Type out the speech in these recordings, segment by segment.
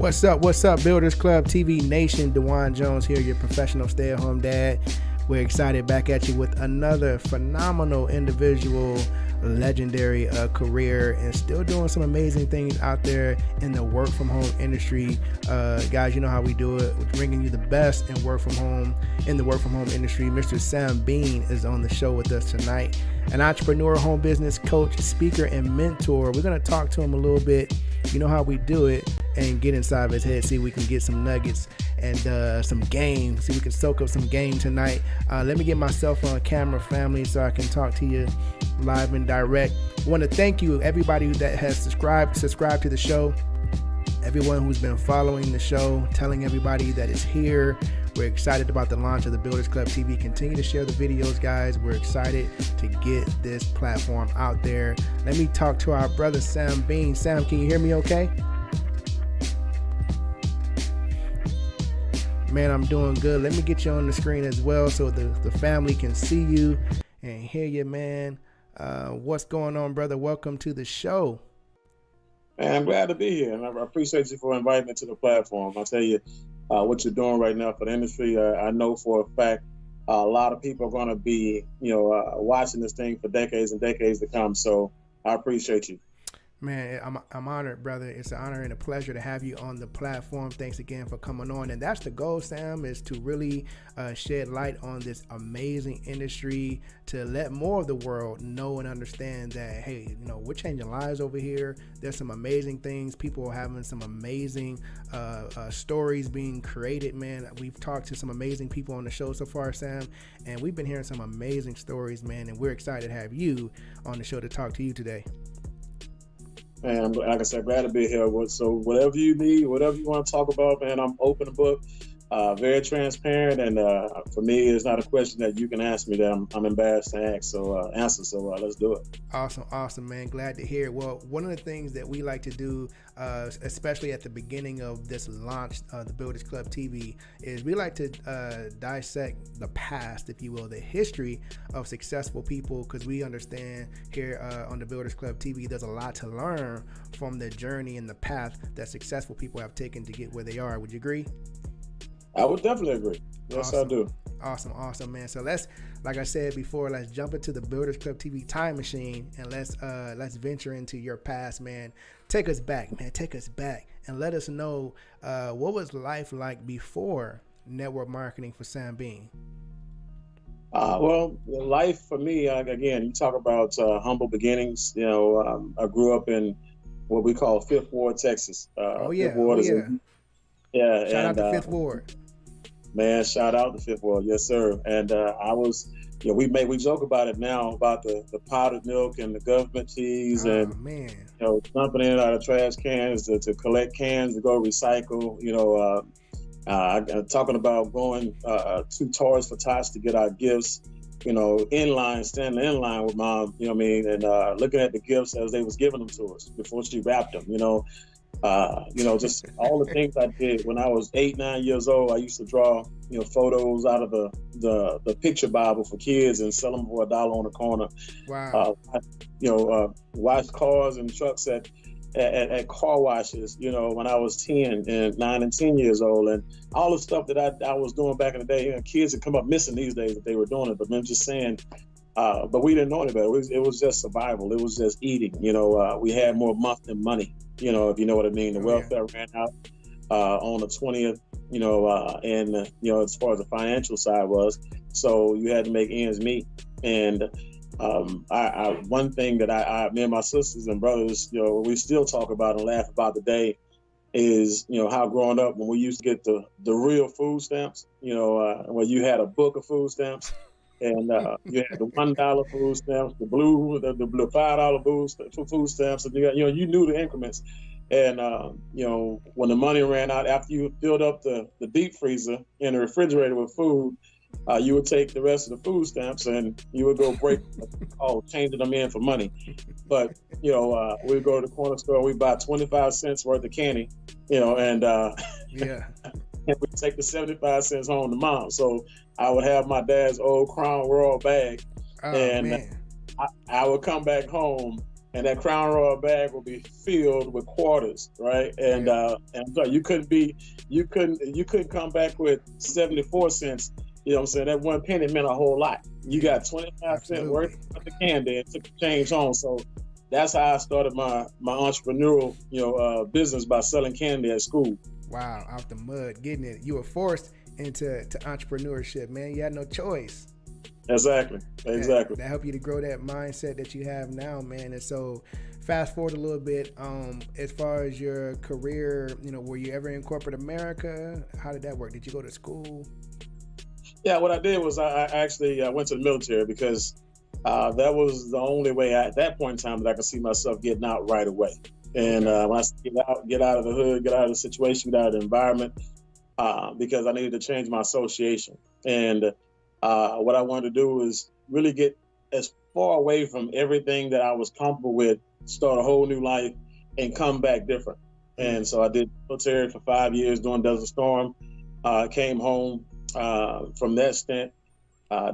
What's up, Builders Club TV Nation? DeJuan Jones here, your professional stay-at-home dad. We're excited back at you with another phenomenal individual, legendary career, and still doing some amazing things out there in the work-from-home industry. Guys, you know how we do it. We're bringing you the best in the work-from-home industry. Mr. Sam Bean is on the show with us tonight. An entrepreneur, home business coach, speaker, and mentor. We're going to talk to him a little bit. You know how we do it, and get inside of his head, see if we can get some nuggets and some game, see if we can soak up some game tonight. Let me get myself on camera, family, so I can talk to you live and direct. I want to thank you, everybody that has subscribed to the show, everyone who's been following the show, telling everybody that it's here. We're excited about the launch of the Builders Club TV. Continue to share the videos, guys. We're excited to get this platform out there. Let me talk to our brother, Sam Bean. Sam, can you hear me okay? Man, I'm doing good. Let me get you on the screen as well so the family can see you and hear you, man. What's going on, brother? Welcome to the show. Man, I'm glad to be here, and I appreciate you for inviting me to the platform. I tell you, what you're doing right now for the industry, I know for a fact a lot of people are going to be, watching this thing for decades and decades to come. So I appreciate you. Man, I'm honored, brother. It's an honor and a pleasure to have you on the platform. Thanks again for coming on. And that's the goal, Sam, is to really shed light on this amazing industry, to let more of the world know and understand that, hey, we're changing lives over here. There's some amazing things. People are having some amazing stories being created, man. We've talked to some amazing people on the show so far, Sam, and we've been hearing some amazing stories, man. And we're excited to have you on the show to talk to you today. And like I said, glad to be here. So whatever you need, whatever you want to talk about, man, I'm open book, very transparent. And for me, it's not a question that you can ask me that I'm embarrassed to answer. So let's do it. Awesome, man. Glad to hear. Well, one of the things that we like to do, especially at the beginning of this launch, the Builders Club TV, is we like to dissect the past, if you will, the history of successful people, because we understand here on the Builders Club TV, there's a lot to learn from the journey and the path that successful people have taken to get where they are. Would you agree? I would definitely agree. Yes, awesome. I do. Awesome, man. So let's, like I said before, let's jump into the Builders Club TV time machine, and let's venture into your past, man. Take us back, and let us know what was life like before network marketing for Sam Bean. Well, life for me, again, you talk about humble beginnings. I grew up in what we call Fifth Ward, Texas. Fifth Ward yeah. Shout out to Fifth Ward. Man, shout out to Fifth Ward, yes, sir. And I was, we joke about it now about the powdered milk and the government cheese, dumping in out of trash cans to collect cans to go recycle. Talking about going to Toys for Tots to get our gifts. Standing in line with mom. And looking at the gifts as they was giving them to us before she wrapped them. Just all the things I did when I was 8-9 years old. I used to draw, photos out of the picture Bible for kids and sell them for $1 on the corner. Wow. Wash cars and trucks at car washes, when I was 9 and 10 years old, and all the stuff that I was doing back in the day. Kids would come up missing these days if they were doing it, but I'm just saying. But we didn't know any better. It was just survival. It was just eating. We had more month than money. If you know what I mean. The welfare ran out on the 20th. As far as the financial side was, so you had to make ends meet. And one thing that me and my sisters and brothers, we still talk about and laugh about today is, how growing up when we used to get the real food stamps. Where you had a book of food stamps. And you had the $1 food stamps, the blue $5 food stamps, and you knew the increments. And when the money ran out, after you filled up the deep freezer and the refrigerator with food, you would take the rest of the food stamps and you would go changing them in for money. But we'd go to the corner store, we'd buy 25 cents worth of candy, and and we'd take the 75 cents home to mom. So I would have my dad's old Crown Royal bag, I would come back home and that Crown Royal bag will be filled with quarters, right? And and so you couldn't come back with 74 cents. You know what I'm saying? That 1 penny meant a whole lot. You got 25 cents worth of the candy and took the change home. So that's how I started my entrepreneurial, business, by selling candy at school. Wow, out the mud, getting it. You were forced into entrepreneurship, man. You had no choice. Exactly. That helped you to grow that mindset that you have now, man. And so fast forward a little bit, as far as your career, were you ever in corporate America? How did that work? Did you go to school? Yeah, what I did was I actually went to the military, because that was the only way at that point in time that I could see myself getting out right away. And when I get out of the hood, get out of the situation, get out of the environment, because I needed to change my association. And what I wanted to do is really get as far away from everything that I was comfortable with, start a whole new life, and come back different. And so I did military for 5 years doing Desert Storm. Came home from that stint,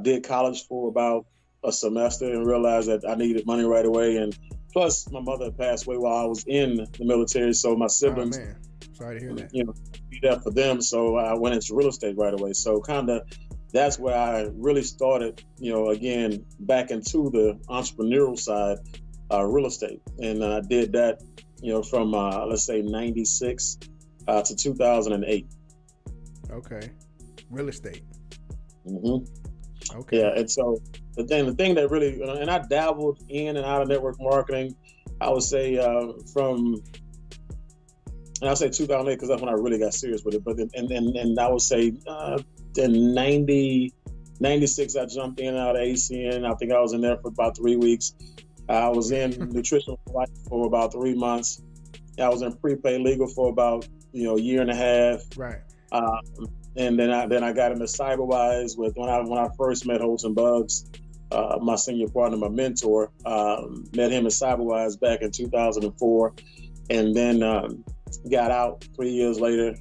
did college for about a semester, and realized that I needed money right away. And plus, my mother passed away while I was in the military, so my siblings, sorry to hear that. Be there for them. So I went into real estate right away. So kind of that's where I really started, again, back into the entrepreneurial side, real estate. And I did that, from, let's say 96 to 2008. Okay. Real estate. Mm-hmm. Okay. Yeah. And so the thing that really, and I dabbled in and out of network marketing, I would say and I'll say 2008, because that's when I really got serious with it. But and I would say in 96, I jumped in and out of ACN. I think I was in there for about 3 weeks. I was in nutrition for about 3 months. I was in prepaid legal for about a year and a half. Right. And then I got into CyberWise with when I first met Holton Bugs, my senior partner, my mentor. Met him at CyberWise back in 2004, and then got out 3 years later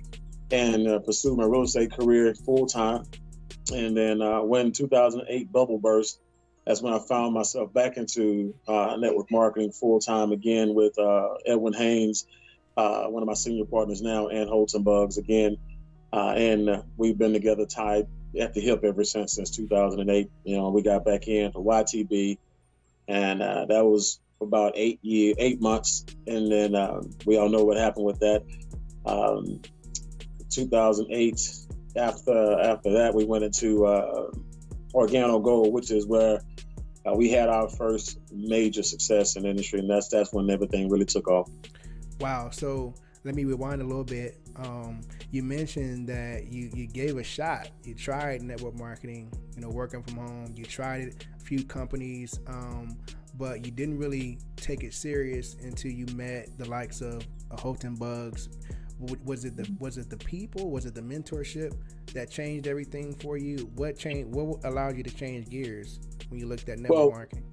and pursued my real estate career full time. And then when 2008 bubble burst, that's when I found myself back into network marketing full time again with Edwin Haynes, one of my senior partners now, and Holton Bugs again. And we've been together tied at the hip ever since 2008. We got back in for YTB, and that was about 8 months. And then we all know what happened with that. 2008, after that, we went into Organo Gold, which is where we had our first major success in the industry, and that's when everything really took off. Wow. So let me rewind a little bit. You mentioned that you gave a shot. You tried network marketing, working from home. You tried it, a few companies, but you didn't really take it serious until you met the likes of Holton Bugs. Was it the people? Was it the mentorship that changed everything for you? What allowed you to change gears when you looked at network marketing?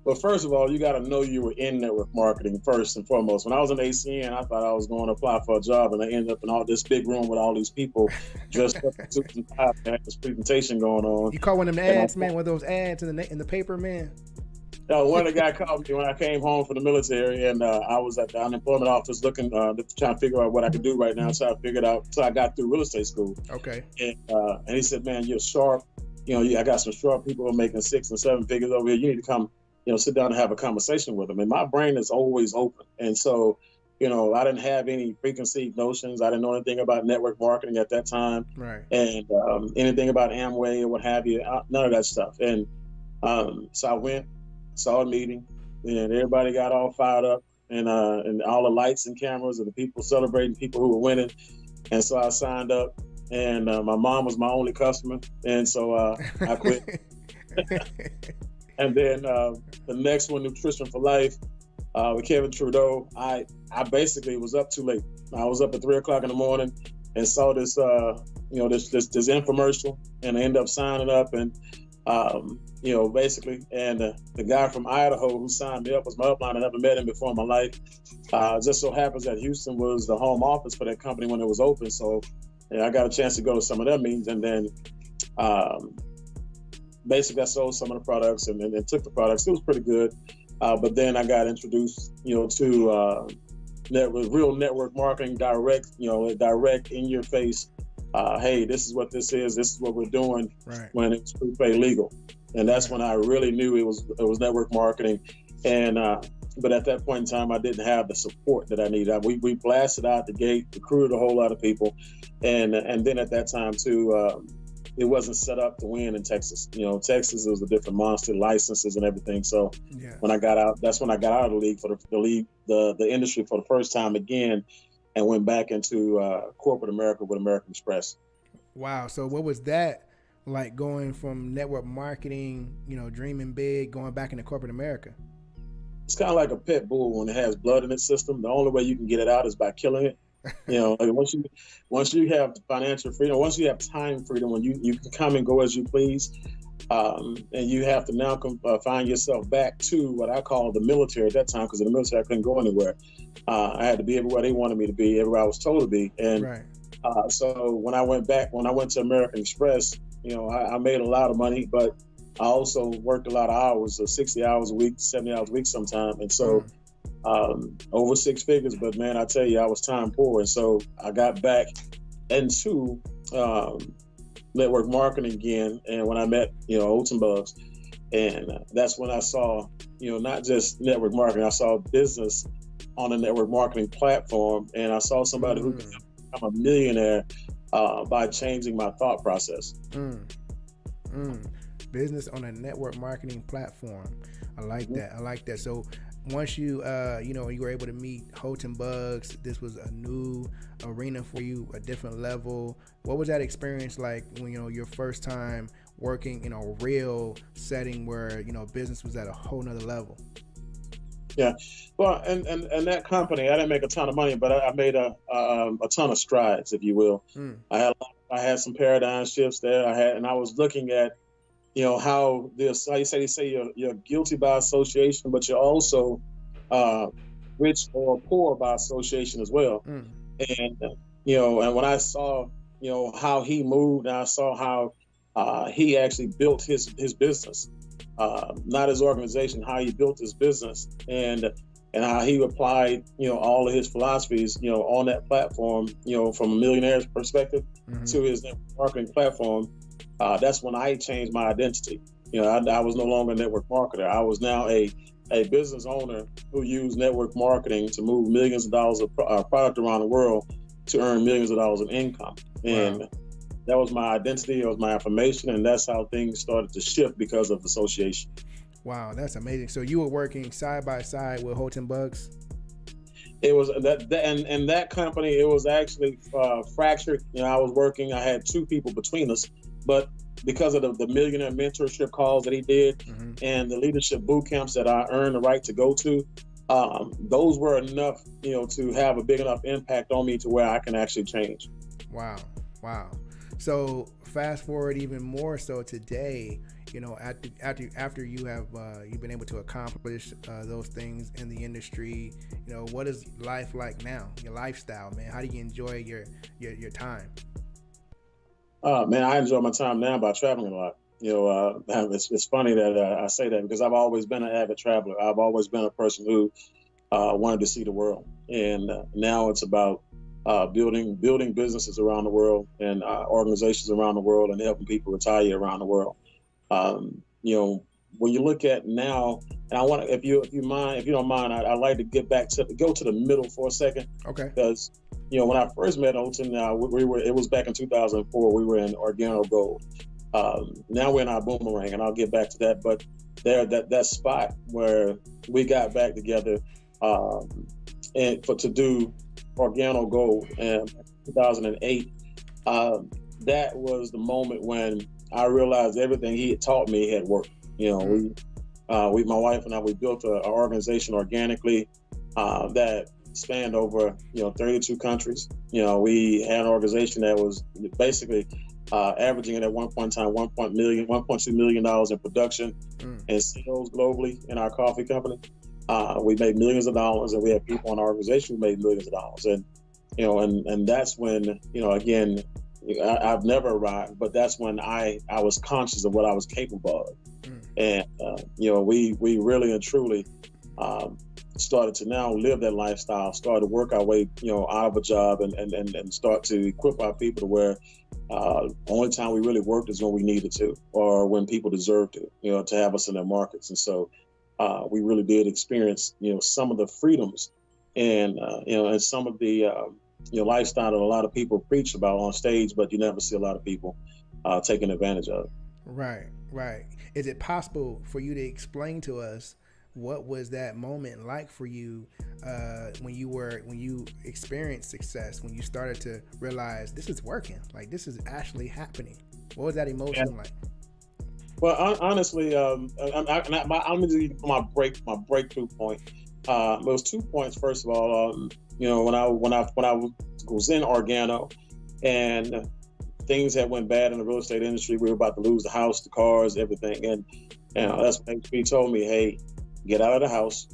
Well, first of all, you got to know you were in network marketing first and foremost. When I was in ACN, I thought I was going to apply for a job, and I ended up in all this big room with all these people dressed up in suits and ties and had this presentation going on. You caught one of them ads, man? One of those ads in the paper, man? One of the guys called me when I came home from the military, and I was at the unemployment office looking, trying to figure out what I could do right now. So I figured out, so I got through real estate school. Okay. And he said, "Man, you're sharp. I got some sharp people who are making 6 and 7 figures over here. You need to come, sit down and have a conversation with them." And my brain is always open. And so, I didn't have any preconceived notions. I didn't know anything about network marketing at that time. Right. And anything about Amway or what have you, none of that stuff. And so I went, saw a meeting, and everybody got all fired up, and all the lights and cameras and the people celebrating people who were winning. And so I signed up, and my mom was my only customer. And so I quit. And then the next one, Nutrition for Life, with Kevin Trudeau, I basically was up too late. I was up at 3:00 in the morning and saw this, this infomercial, and I ended up signing up, and basically, and the guy from Idaho who signed me up was my upline. I never met him before in my life. Just so happens that Houston was the home office for that company when it was open, so I got a chance to go to some of their meetings, and then basically I sold some of the products and took the products. It was pretty good. But then I got introduced, to real network marketing, direct in your face. Hey, this is what this is. This is what we're doing. Right. When it's prepaid legal, and that's when I really knew it was network marketing. And but at that point in time, I didn't have the support that I needed. We blasted out the gate, recruited a whole lot of people, and then at that time too, it wasn't set up to win in Texas. Texas was a different monster, licenses and everything. So when I got out, that's when I got out of the league for the industry for the first time again, and went back into corporate America with American Express. Wow. So what was that like, going from network marketing, dreaming big, going back into corporate America? It's kind of like a pit bull when it has blood in its system. The only way you can get it out is by killing it. Once you have financial freedom, once you have time freedom, when you can come and go as you please, and you have to now find yourself back to what I call the military at that time, because in the military I couldn't go anywhere. I had to be everywhere they wanted me to be, everywhere I was told to be. And so when I went to American Express, I made a lot of money, but I also worked a lot of hours, 60 hours a week, 70 hours a week sometime. And so over six figures, but man, I tell you, I was time poor. And so I got back into network marketing again. And when I met, Bugs, and that's when I saw, not just network marketing, I saw business on a network marketing platform. And I saw somebody who could become a millionaire by changing my thought process. Business on a network marketing platform. I like that. So once you were able to meet Houghton Bugs, this was a new arena for you, a different level. What was that experience like when, your first time working in a real setting where, business was at a whole nother level? Yeah. Well, and that company, I didn't make a ton of money, but I made a ton of strides, if you will. I had some paradigm shifts there. And I was looking at, how this, how you say you're guilty by association, but you're also rich or poor by association as well. And, and when I saw, how he moved, and I saw how he actually built his business, not his organization, how he built his business, and how he applied, all of his philosophies, on that platform, from a millionaire's perspective to his network marketing platform. That's when I changed my identity. I was no longer a network marketer. I was now a business owner who used network marketing to move millions of dollars of product around the world to earn millions of dollars in income. And that was my identity. It was my affirmation. And that's how things started to shift because of association. Wow, that's amazing. So you were working side by side with Houghton Bugs? It was and that company, it was actually fractured. I was working, I had two people between us, but because of the millionaire mentorship calls that he did and the leadership boot camps that I earned the right to go to, those were enough, to have a big enough impact on me to where I can actually change. Wow. So fast forward even more so today, after you have you've been able to accomplish those things in the industry, what is life like now? Your lifestyle, man. How do you enjoy your time? Man, I enjoy my time now by traveling a lot. It's funny that I say that because I've always been an avid traveler. I've always been a person who wanted to see the world, and now it's about building businesses around the world and organizations around the world and helping people retire around the world. When you look at now, and I want to, if you don't mind, I'd like to go to the middle for a second. Okay. Because when I first met Houghton, it was back in 2004. We were in Organo Gold. Now we're in our Boomerang, and I'll get back to that. But that spot where we got back together to do Organo Gold in 2008, that was the moment when I realized everything he had taught me had worked. My wife and I, we built an organization organically that spanned over 32 countries. We had an organization that was basically averaging at one point in time $1.2 million in production and sales globally in our coffee company. We made millions of dollars, and we had people in our organization who made millions of dollars. And and that's when again, I've never arrived, but that's when I was conscious of what I was capable of. And we really and truly started to now live that lifestyle, started to work our way, out of a job and start to equip our people to where only time we really worked is when we needed to, or when people deserved to have us in their markets. And so we really did experience, some of the freedoms and some of the, lifestyle that a lot of people preach about on stage, but you never see a lot of people taking advantage of. Right, right. Is it possible for you to explain to us what was that moment like for you when you experienced success, when you started to realize this is working, like this is actually happening? What was that emotion like? Well, honestly, I'm gonna do my breakthrough point. There was 2 points. First of all, when I was in Organo, and things had went bad in the real estate industry. We were about to lose the house, the cars, everything, and that's when HP told me, "Hey, get out of the house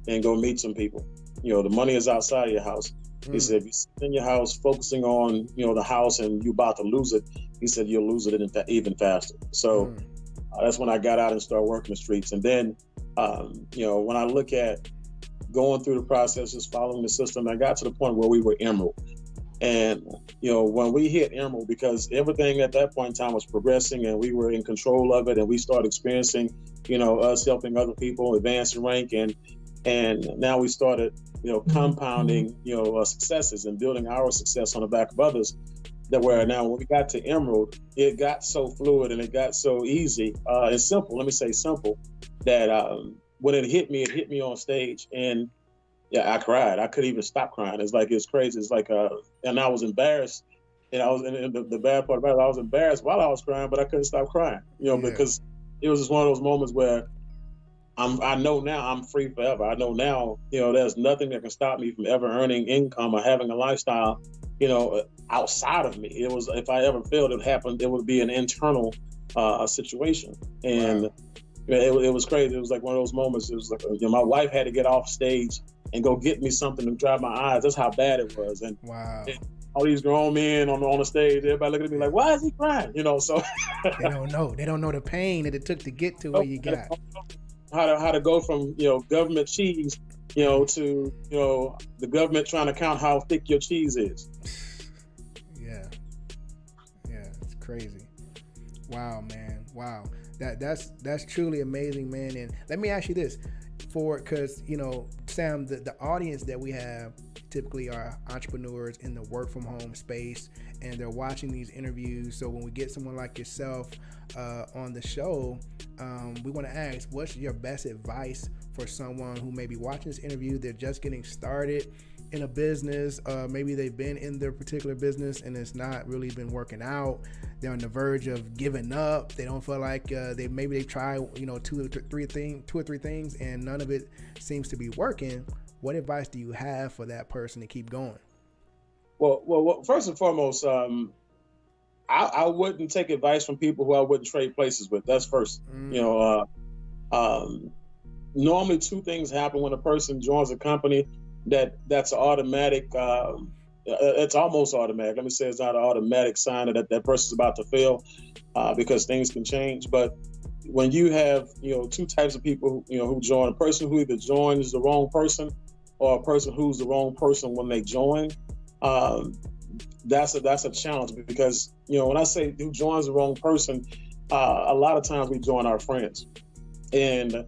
and go meet some people. The money is outside of your house." He said, "If you sit in your house focusing on the house and you about to lose it," he said, "you'll lose it even faster." So that's when I got out and started working the streets. And then, when I look at going through the processes, following the system, I got to the point where we were emerald. And, when we hit emerald, because everything at that point in time was progressing and we were in control of it, and we started experiencing, us helping other people advance in rank. And now we started, compounding, successes and building our success on the back of others. That where now when we got to emerald, it got so fluid and it got so easy and simple. Let me say simple, that when it hit me on stage, and yeah, I cried. I couldn't even stop crying. It's crazy. It's like, and I was embarrassed. And I was, and the bad part about it, I was embarrassed while I was crying, but I couldn't stop crying, because it was just one of those moments where I know now I'm free forever. I know now, there's nothing that can stop me from ever earning income or having a lifestyle, outside of me. It was, if I ever failed, it would be an internal situation. And wow. It was crazy. It was like one of those moments. It was like, my wife had to get off stage and go get me something to dry my eyes. That's how bad it was. And wow. All these grown men on the stage, everybody looking at me like, "Why is he crying?" So they don't know. They don't know the pain that it took to get to where you got. How to go from government cheese, to the government trying to count how thick your cheese is. Yeah, it's crazy. Wow, man. Wow, that's truly amazing, man. And let me ask you this, because Sam, the audience that we have typically are entrepreneurs in the work from home space, and they're watching these interviews. So when we get someone like yourself on the show, we want to ask, what's your best advice for someone who may be watching this interview? They're just getting started in a business. Maybe they've been in their particular business and it's not really been working out. They're on the verge of giving up. They don't feel like they've tried two or three things and none of it seems to be working. What advice do you have for that person to keep going? Well, first and foremost, I wouldn't take advice from people who I wouldn't trade places with. That's first. Normally 2 things happen when a person joins a company that's automatic. It's almost automatic. Let me say it's not an automatic sign that person's about to fail, because things can change. But when you have 2 types of people who join, a person who either joins the wrong person or a person who's the wrong person when they join, that's a challenge, because when I say who joins the wrong person, a lot of times we join our friends, and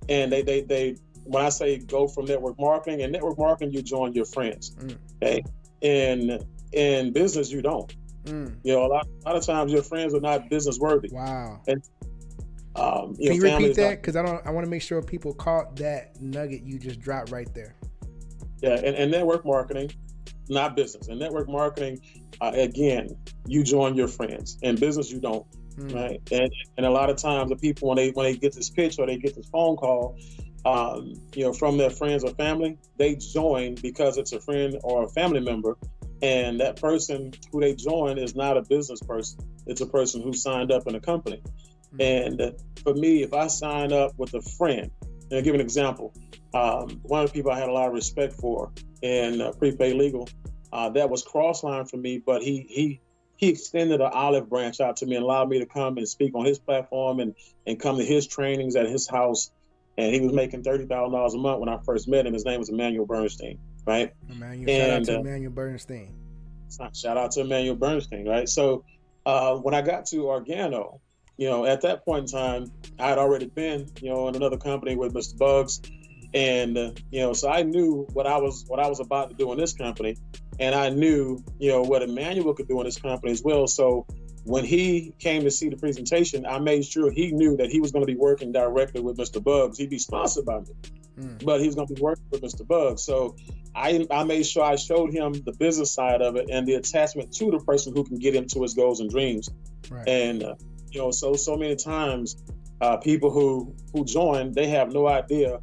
they when I say go from network marketing, you join your friends. Okay, in business you don't. A lot of times your friends are not business worthy. Wow. And can you repeat that? Because I want to make sure people caught that nugget you just dropped right there. Yeah, and network marketing, not business. And network marketing, again, you join your friends. In business, you don't, right? And a lot of times the people, when they get this pitch or they get this phone call, from their friends or family, they join because it's a friend or a family member. And that person who they join is not a business person. It's a person who signed up in a company. And for me, if I sign up with a friend, and I'll give an example. One of the people I had a lot of respect for in prepaid legal, that was Crossline for me, but he extended an olive branch out to me and allowed me to come and speak on his platform and come to his trainings at his house. and he was making $30,000 a month when I first met him. His name was Emmanuel Bernstein, right? Emmanuel, shout out to Emmanuel Bernstein. Shout out to Emmanuel Bernstein, right? So when I got to Organo, at that point in time, I had already been, in another company with Mr. Bugs, and so I knew what I was about to do in this company, and I knew, what Emmanuel could do in this company as well. So when he came to see the presentation, I made sure he knew that he was going to be working directly with Mr. Bugs. He'd be sponsored by me, but he's going to be working with Mr. Bugs. So I made sure I showed him the business side of it and the attachment to the person who can get him to his goals and dreams. Right. And so many times people who join, they have no idea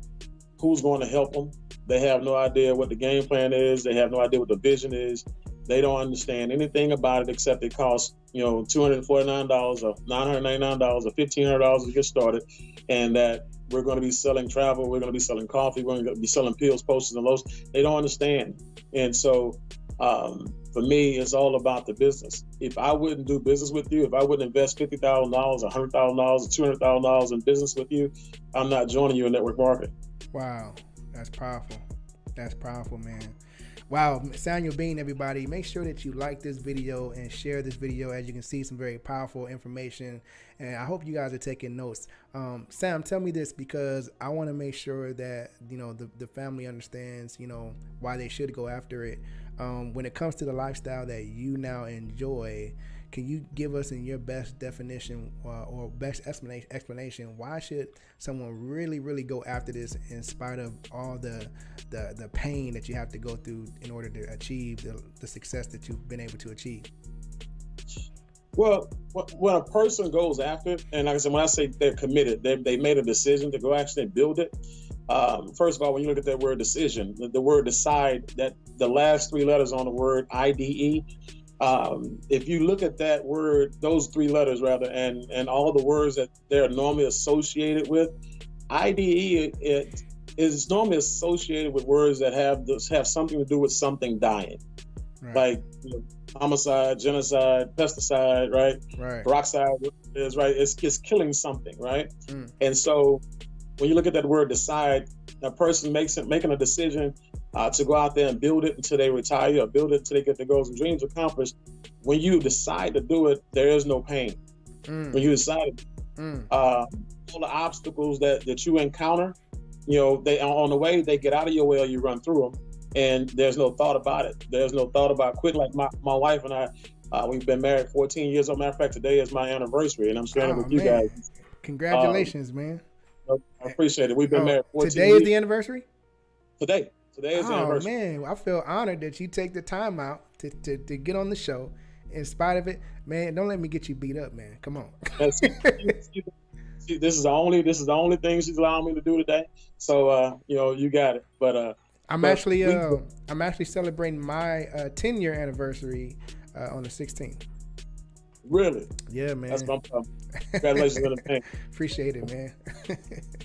who's going to help them. They have no idea what the game plan is. They have no idea what the vision is. They don't understand anything about it except it costs, $249 or $999 or $1,500 to get started, and that we're going to be selling travel, we're going to be selling coffee, we're going to be selling pills, posters, and loads. They don't understand. And so for me, it's all about the business. If I wouldn't do business with you, if I wouldn't invest $50,000, $100,000, or $200,000 in business with you, I'm not joining you in network marketing. Wow, that's powerful. That's powerful, man. Wow, Samuel Bean, everybody, make sure that you like this video and share this video. As you can see, some very powerful information, and I hope you guys are taking notes. Sam, tell me this, because I want to make sure that the family understands why they should go after it. When it comes to the lifestyle that you now enjoy, can you give us in your best definition or best explanation why should someone really go after this in spite of all the pain that you have to go through in order to achieve the success that you've been able to achieve? Well, when a person goes after it, and like I said, when I say they're committed, they made a decision to go actually build it. First of all, when you look at that word decision, the word decide, that the last three letters on the word IDE, if you look at that word, those three letters rather, and all the words that they're normally associated with, IDE it is normally associated with words that have something to do with something dying, right. Like homicide, genocide, pesticide, right? Peroxide is right. It's killing something, right? And so when you look at that word decide, a person making a decision to go out there and build it until they retire, or build it until they get their goals and dreams accomplished. When you decide to do it, there is no pain. When you decide, all the obstacles that you encounter, they on the way, they get out of your way or you run through them, and there's no thought about it. There's no thought about quitting. Like my wife and I, we've been married 14 years. As a matter of fact, today is my anniversary, and I'm sharing it with you guys. Congratulations, man. I appreciate it. We've been married 14 years. Today is the anniversary? Today is the anniversary. Oh, man. I feel honored that you take the time out to get on the show. In spite of it, man, don't let me get you beat up, man. Come on. This is the only thing she's allowing me to do today. So, you got it. But I'm actually celebrating my 10-year anniversary on the 16th. Really? Yeah, man. That's what I'm talking. Congratulations on the thing. Appreciate it, man.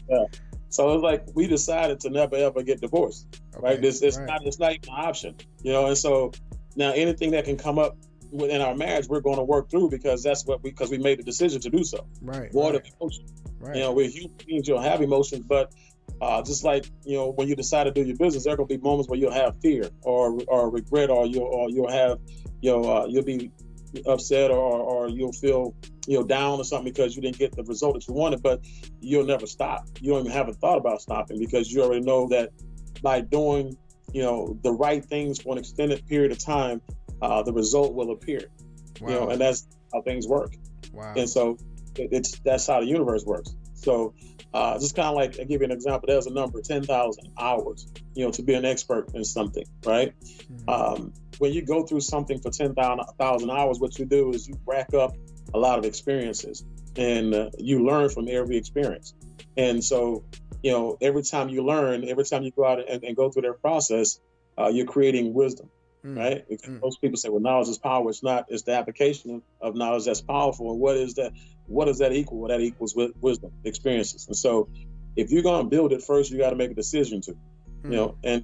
Yeah. So it's like we decided to never ever get divorced, right? It's not even an option, And so now anything that can come up within our marriage, we're going to work through, because that's because we made the decision to do so. Right. Void of emotion. Right. We're human beings. You'll have emotions, but just like when you decide to do your business, there are going to be moments where you'll have fear or regret, or you'll have you'll be upset or you'll feel down or something because you didn't get the result that you wanted, but you'll never stop. You don't even have a thought about stopping, because you already know that by doing the right things for an extended period of time, the result will appear. Wow. And that's how things work. Wow. And so that's how the universe works. So just kind of like, I'll give you an example. There's a number, 10,000 hours, to be an expert in something, right? Mm-hmm. When you go through something for 10,000 hours, what you do is you rack up a lot of experiences, and you learn from every experience. And so, every time you learn, every time you go out and go through that process, you're creating wisdom, right? Because most people say, well, knowledge is power. It's not. It's the application of knowledge that's powerful. And what is that? What does that equal? Well, that equals wisdom, experiences. And so if you're going to build it, first, you got to make a decision to, and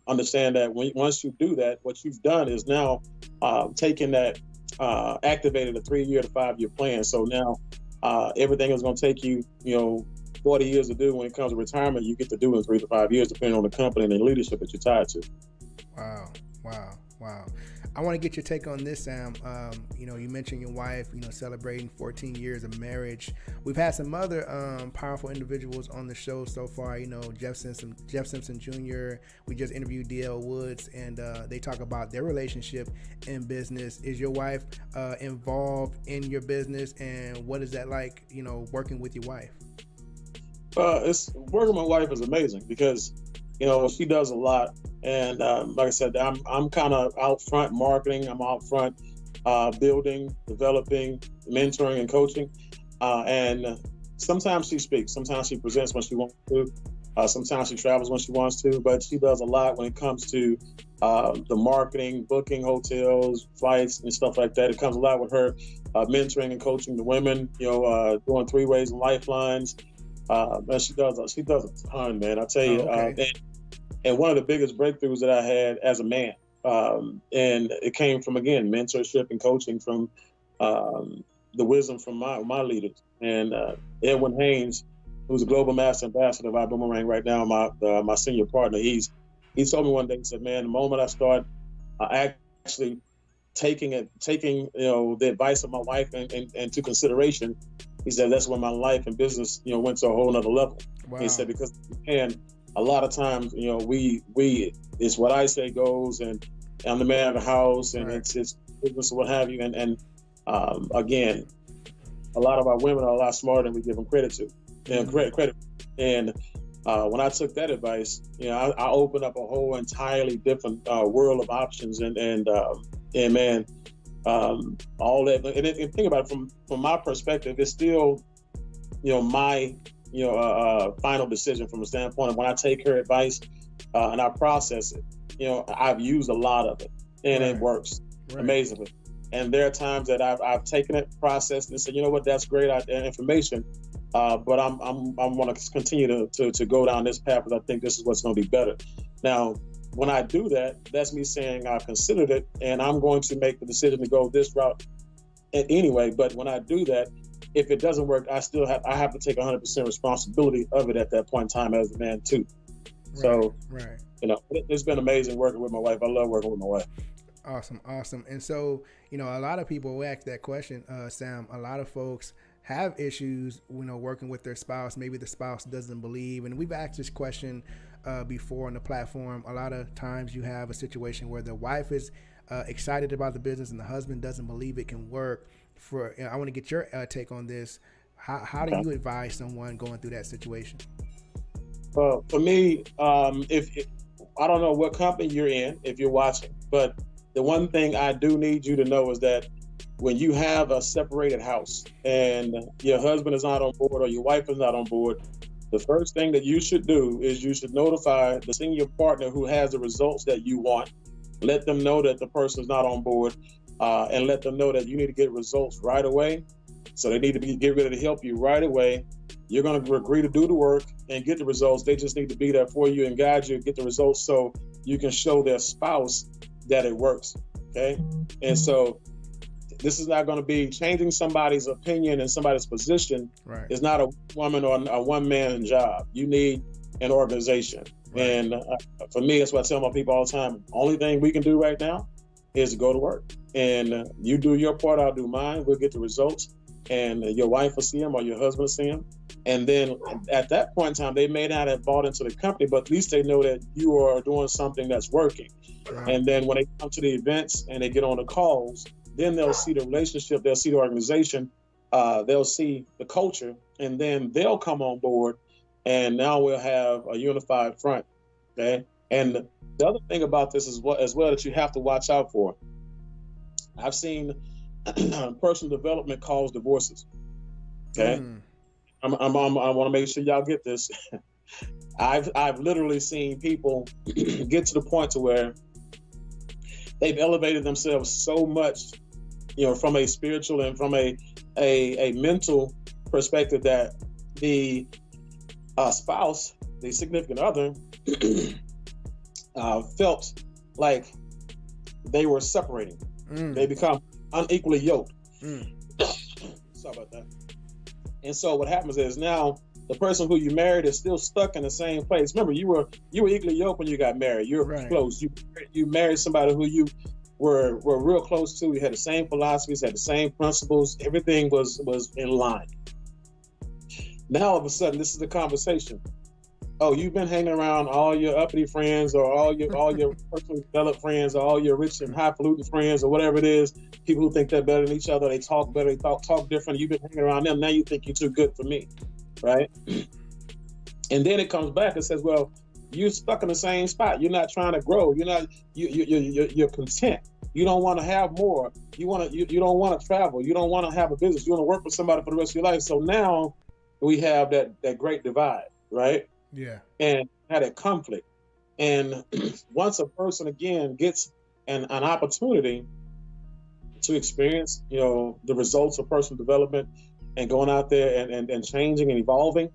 understand that once you do that, what you've done is now taken that, activated a 3-year to 5-year plan. So now everything is going to take you, 40 years to do when it comes to retirement, you get to do in 3 to 5 years, depending on the company and the leadership that you're tied to. Wow. I want to get your take on this, Sam. You mentioned your wife, celebrating 14 years of marriage. We've had some other powerful individuals on the show so far. Jeff Simpson Jr. We just interviewed D.L. Woods, and they talk about their relationship in business. Is your wife involved in your business, and what is that like, working with your wife? It's working with my wife is amazing because, she does a lot. And like I said, I'm kind of out front marketing. I'm out front building, developing, mentoring, and coaching. And sometimes she speaks. Sometimes she presents when she wants to. Sometimes she travels when she wants to. But she does a lot when it comes to the marketing, booking hotels, flights, and stuff like that. It comes a lot with her mentoring and coaching the women. Doing 3 ways and lifelines. And she does a ton, man. I tell you. Okay. And one of the biggest breakthroughs that I had as a man, and it came from, again, mentorship and coaching from the wisdom from my leaders. And Edwin Haynes, who's a global master ambassador of iBoomerang right now, my senior partner, he told me one day, he said, man, the moment I start actually taking the advice of my wife into consideration, he said that's when my life and business went to a whole nother level. Wow. He said because a lot of times, we it's what I say goes, and I'm the man of the house, and right. it's business or what have you. And again, a lot of our women are a lot smarter than we give them credit to. Credit. And when I took that advice, I opened up a whole entirely different world of options, and man, all that. And think about it from my perspective, it's still, my final decision from a standpoint of when I take her advice and I process it. I've used a lot of it, and it works amazingly. And there are times that I've taken it, processed, and said, you know what, that's great information, but I'm want to continue to go down this path because I think this is what's going to be better. Now, when I do that, that's me saying I've considered it, and I'm going to make the decision to go this route anyway. But when I do that, if it doesn't work, I have to take 100% responsibility of it at that point in time as a man too. So, it's been amazing working with my wife. I love working with my wife. Awesome. And so, a lot of people will ask that question, Sam. A lot of folks have issues, working with their spouse. Maybe the spouse doesn't believe. And we've asked this question before on the platform. A lot of times you have a situation where the wife is excited about the business and the husband doesn't believe it can work. I want to get your take on this. How do you advise someone going through that situation? Well, for me, if I don't know what company you're in, if you're watching, but the one thing I do need you to know is that when you have a separated house and your husband is not on board or your wife is not on board, the first thing that you should do is you should notify the senior partner who has the results that you want. Let them know that the person's not on board, and let them know that you need to get results right away. So they need to get ready to help you right away. You're going to agree to do the work and get the results. They just need to be there for you and guide you, get the results so you can show their spouse that it works. Okay. And so this is not going to be changing somebody's opinion and somebody's position. Right. It's not a woman or a one-man job. You need an organization. Right. And for me, that's what I tell my people all the time. Only thing we can do right now is go to work. And you do your part, I'll do mine. We'll get the results. And your wife will see them or your husband will see them. And then at that point in time, they may not have bought into the company, but at least they know that you are doing something that's working. Right. And then when they come to the events and they get on the calls, then they'll see the relationship, they'll see the organization, they'll see the culture, and then they'll come on board. And now we'll have a unified front. Okay. And the other thing about this is as well that you have to watch out for. I've seen personal development cause divorces. Okay. I want to make sure y'all get this. I've literally seen people get to the point to where they've elevated themselves so much, from a spiritual and from a mental perspective that the spouse, the significant other, felt like they were separating. They become unequally yoked. Sorry about that. And so what happens is now the person who you married is still stuck in the same place. Remember, you were equally yoked when you got married. You're Right. close. You married somebody who you were real close to. You had the same philosophies, had the same principles. Everything was in line. Now all of a sudden, this is the conversation. Oh, you've been hanging around all your uppity friends, or all your personally developed friends, or all your rich and highfalutin friends, or whatever it is. People who think they're better than each other, they talk better, they talk different. You've been hanging around them. Now you think you're too good for me, right? And then it comes back and says, well, you're stuck in the same spot. You're not trying to grow. You're content. You don't want to have more. You don't want to travel. You don't want to have a business. You want to work with somebody for the rest of your life. So now we have that great divide, right? Yeah. And had a conflict. And once a person again gets an opportunity to experience, the results of personal development and going out there and changing and evolving,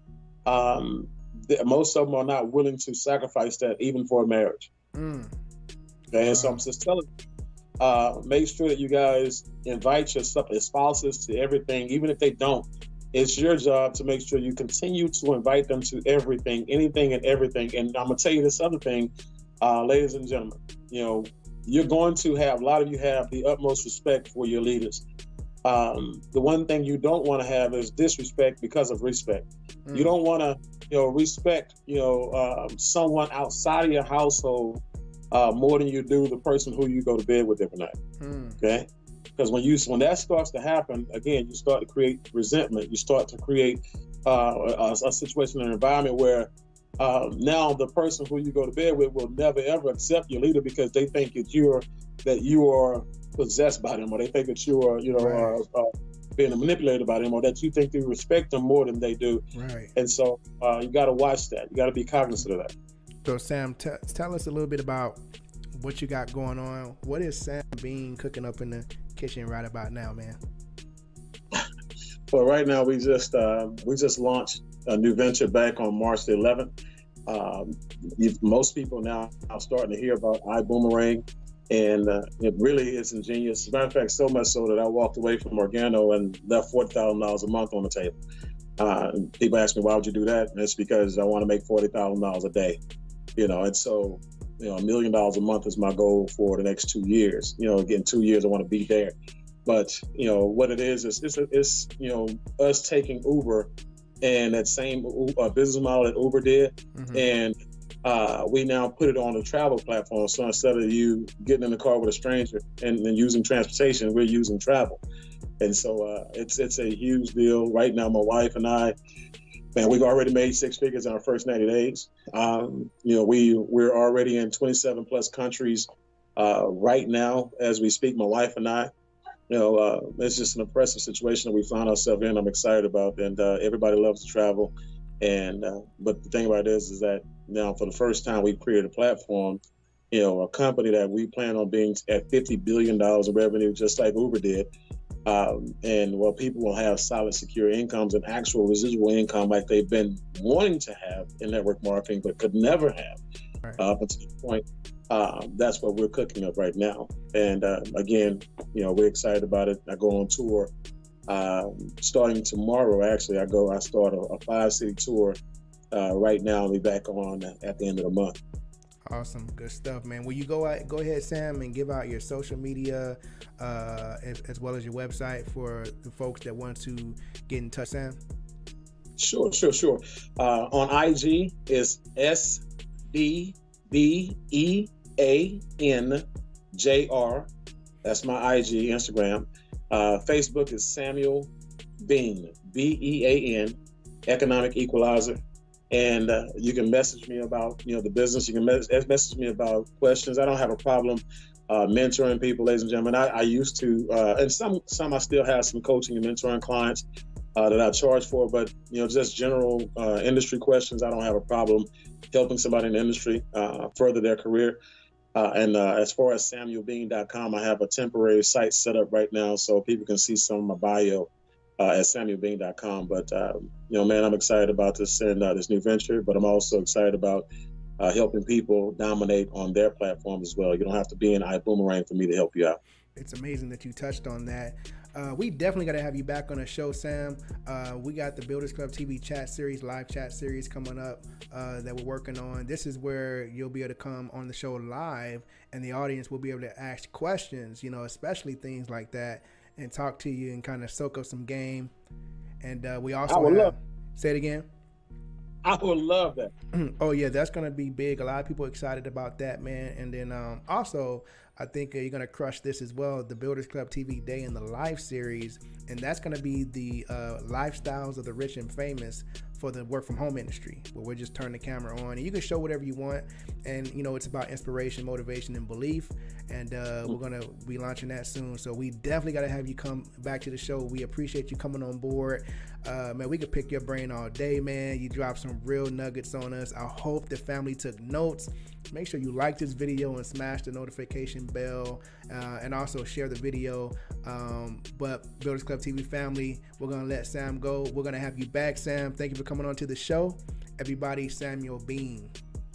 most of them are not willing to sacrifice that even for a marriage. Okay, and so I'm just telling you, make sure that you guys invite your spouses to everything, even if they don't. It's your job to make sure you continue to invite them to everything, anything and everything. And I'm gonna tell you this other thing, ladies and gentlemen, you're going to have, a lot of you have the utmost respect for your leaders. The one thing you don't want to have is disrespect because of respect. You don't want to, respect, someone outside of your household more than you do the person who you go to bed with every night. Okay? Because when that starts to happen, again, you start to create resentment. You start to create a situation, an environment where now the person who you go to bed with will never ever accept your leader because they think that you are possessed by them, or they think that you are, being manipulated by them, or that you think you respect them more than they do. Right. And so you got to watch that. You got to be cognizant of that. So Sam, tell us a little bit about what you got going on. What is Sam Bean cooking up in the kitchen right about now, man? Well, right now we just launched a new venture back on March the 11th. Most people now are starting to hear about iBoomerang, and it really is ingenious. As a matter of fact, so much so that I walked away from Organo and left $40,000 a month on the table. People ask me, why would you do that? And it's because I want to make $40,000 a day, and so, $1 million a month is my goal for the next 2 years. Again, 2 years, I want to be there. But, what it is it's us taking Uber and that same business model that Uber did. And we now put it on a travel platform. So instead of you getting in the car with a stranger and using transportation, we're using travel. And so it's a huge deal. Right now, my wife and I, man, we've already made 6 figures in our first 90 days. We're already in 27 plus countries right now as we speak, my wife and I. It's just an impressive situation that we found ourselves in. I'm excited about, and everybody loves to travel. And but the thing about it is that now for the first time we've created a platform, a company that we plan on being at $50 billion in revenue, just like Uber did. And people will have solid, secure incomes and actual residual income like they've been wanting to have in network marketing, but could never have. Right. But to the point, that's what we're cooking up right now. And again, we're excited about it. I go on tour starting tomorrow. Actually, I start a 5-city tour right now. I'll be back on at the end of the month. Awesome. Good stuff, man. Will you go ahead, Sam, and give out your social media as well as your website for the folks that want to get in touch, Sam? Sure. On IG is SBBEANJR. That's my IG, Instagram. Facebook is Samuel Bean, BEAN, Economic Equalizer. And you can message me about the business. You can message me about questions. I don't have a problem mentoring people, ladies and gentlemen. I used to, and some I still have some coaching and mentoring clients that I charge for. But just general industry questions, I don't have a problem helping somebody in the industry further their career. And as far as SamuelBean.com, I have a temporary site set up right now so people can see some of my bio at SamuelBean.com. But, man, I'm excited about this and this new venture, but I'm also excited about helping people dominate on their platform as well. You don't have to be in iBoomerang for me to help you out. It's amazing that you touched on that. We definitely got to have you back on the show, Sam. We got the Builders Club TV chat series, live chat series coming up that we're working on. This is where you'll be able to come on the show live, and the audience will be able to ask questions, you know, especially things like that, and talk to you and kind of soak up some game. And we also have, say it again. I would love that. Oh yeah, that's gonna be big. A lot of people excited about that, man. And then also, I think you're gonna crush this as well. The Builders Club TV Day in the Life series, and that's gonna be the lifestyles of the rich and famous for the work from home industry, where we're just turning the camera on and you can show whatever you want. And you know, it's about inspiration, motivation, and belief. And we're gonna be launching that soon. So we definitely gotta have you come back to the show. We appreciate you coming on board. Man, we could pick your brain all day, man. You dropped some real nuggets on us. I hope the family took notes. Make sure you like this video and smash the notification bell, and also share the video. But Builders Club TV family, we're gonna let Sam go. We're gonna have you back, Sam. Thank you for coming on to the show. Everybody, Samuel Bean.